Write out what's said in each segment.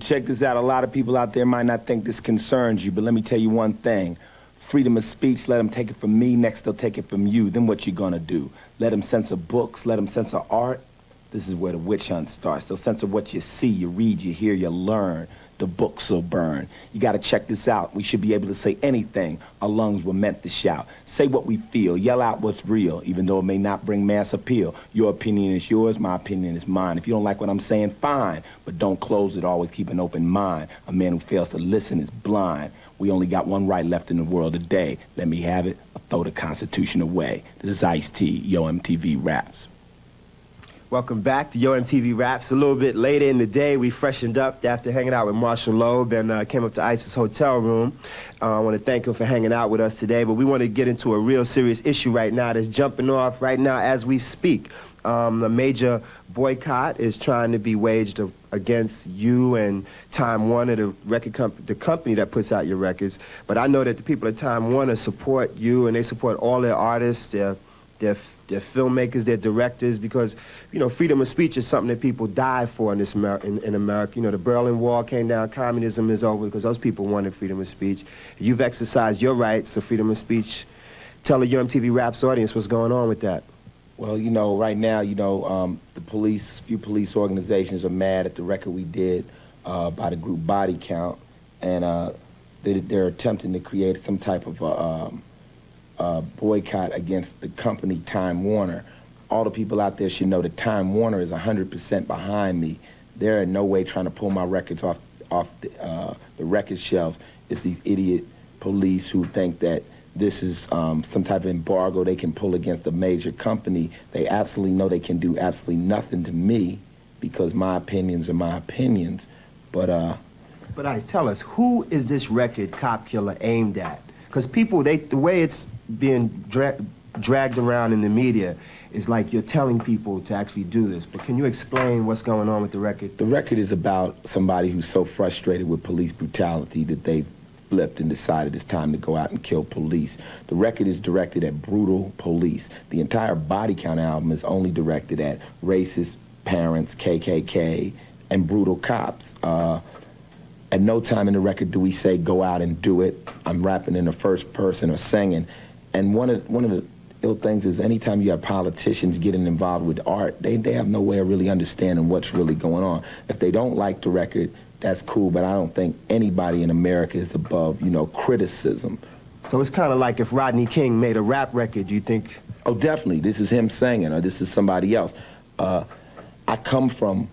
check this out. A lot of people out there might not think this concerns you, but let me tell you one thing. Freedom of speech, let them take it from me, next they'll take it from you. Then what you gonna do? Let them censor books, let them censor art? This is where the witch hunt starts. They'll censor what you see, you read, you hear, you learn. The books will burn. You gotta check this out. We should be able to say anything. Our lungs were meant to shout. Say what we feel, yell out what's real, even though it may not bring mass appeal. Your opinion is yours, my opinion is mine. If you don't like what I'm saying, fine, but don't close it, always keep an open mind. A man who fails to listen is blind. We only got one right left in the world today. Let me have it, or throw the Constitution away. This is Ice-T, Yo MTV Raps. Welcome back to Yo MTV Raps. A little bit later in the day, we freshened up after hanging out with Marshall Loeb and came up to Ice's hotel room. I want to thank him for hanging out with us today, but we want to get into a real serious issue right now that's jumping off right now as we speak. A major boycott is trying to be waged against you and Time Warner, the company that puts out your records. But I know that the people at Time Warner support you, and they support all their artists, their filmmakers, their directors, because, you know, freedom of speech is something that people die for in in America. You know, the Berlin Wall came down, communism is over because those people wanted freedom of speech. You've exercised your rights of freedom of speech. Tell the UMTV Raps audience what's going on with that. Well, you know, right now, you know, few police organizations are mad at the record we did by the group Body Count, and they're attempting to create some type of boycott against the company Time Warner. All the people out there should know that Time Warner is 100% behind me. They're in no way trying to pull my records off the record shelves. It's these idiot police who think that this is some type of embargo they can pull against a major company. They absolutely know they can do absolutely nothing to me because my opinions are my opinions. But Ice, tell us, who is this record Cop Killer aimed at? Because people, the way it's being dragged around in the media is like you're telling people to actually do this. But can you explain what's going on with the record? The record is about somebody who's so frustrated with police brutality that they've flipped and decided it's time to go out and kill police. The record is directed at brutal police. The entire Body Count album is only directed at racist parents, KKK, and brutal cops. At no time in the record do we say go out and do it. I'm rapping in the first person or singing. And one of the ill things is anytime you have politicians getting involved with art, they have no way of really understanding what's really going on. If they don't like the record, that's cool, but I don't think anybody in America is above, you know, criticism. So it's kind of like if Rodney King made a rap record, you think? Oh, definitely. This is him singing, or this is somebody else. I come from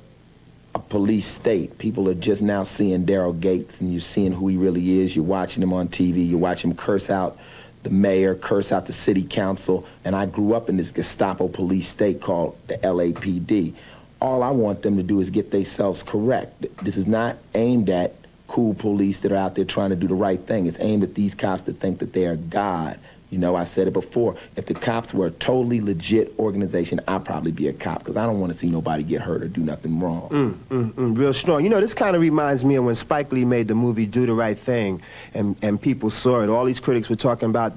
a police state. People are just now seeing Daryl Gates, and you're seeing who he really is. You're watching him on TV. You watch him curse out the mayor, curse out the city council, and I grew up in this Gestapo police state called the LAPD. All I want them to do is get themselves correct. This is not aimed at cool police that are out there trying to do the right thing. It's aimed at these cops that think that they are God. You know, I said it before, if the cops were a totally legit organization, I'd probably be a cop, because I don't want to see nobody get hurt or do nothing wrong. Real strong. You know, this kind of reminds me of when Spike Lee made the movie Do the Right Thing, and people saw it. All these critics were talking about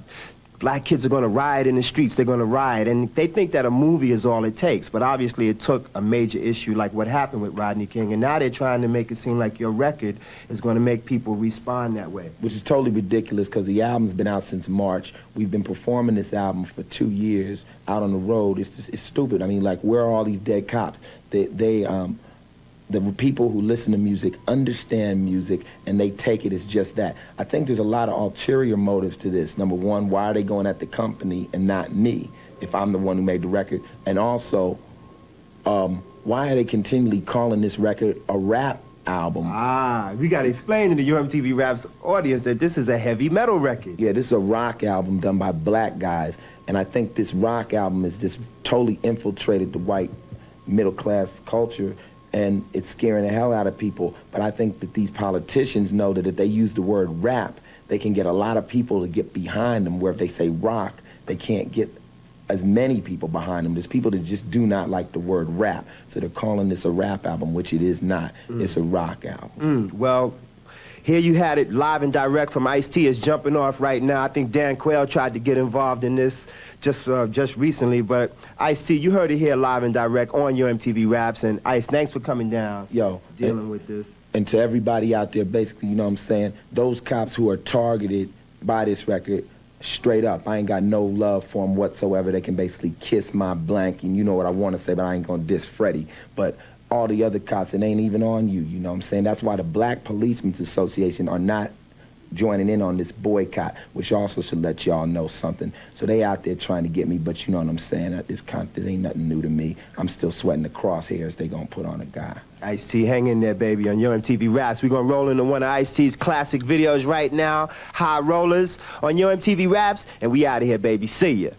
black kids are going to riot in the streets, they're going to riot, and they think that a movie is all it takes, but obviously it took a major issue like what happened with Rodney King, and now they're trying to make it seem like your record is going to make people respond that way. Which is totally ridiculous, because the album's been out since March. We've been performing this album for 2 years out on the road. It's stupid. I mean, like, where are all these dead cops? The people who listen to music understand music, and they take it as just that. I think there's a lot of ulterior motives to this. Number one, why are they going at the company and not me, if I'm the one who made the record? And also, why are they continually calling this record a rap album? We got to explain to the UMTV Raps audience that this is a heavy metal record. Yeah, this is a rock album done by black guys, and I think this rock album has just totally infiltrated the white middle-class culture, and it's scaring the hell out of people. But I think that these politicians know that if they use the word rap, they can get a lot of people to get behind them, where if they say rock, they can't get as many people behind them. There's people that just do not like the word rap, so they're calling this a rap album, which it is not. It's a rock album. Well, here you had it live and direct from Ice-T. It's jumping off right now. I think Dan Quayle tried to get involved in this just recently, but Ice-T, you heard it here live and direct on your MTV Raps, and Ice, thanks for coming down. Yo, dealing with this. And to everybody out there, basically, you know what I'm saying, those cops who are targeted by this record, straight up, I ain't got no love for them whatsoever. They can basically kiss my blank, and you know what I want to say, but I ain't gonna diss Freddy. But all the other cops, it ain't even on you, you know what I'm saying? That's why the Black Policemen's Association are not joining in on this boycott, which also should let y'all know something. So they out there trying to get me, but you know what I'm saying? This ain't nothing new to me. I'm still sweating the crosshairs they gonna put on a guy. Ice-T, hang in there, baby, on Your MTV Raps. We're gonna roll into one of Ice-T's classic videos right now, High Rollers, on Your MTV Raps, and we out of here, baby. See ya.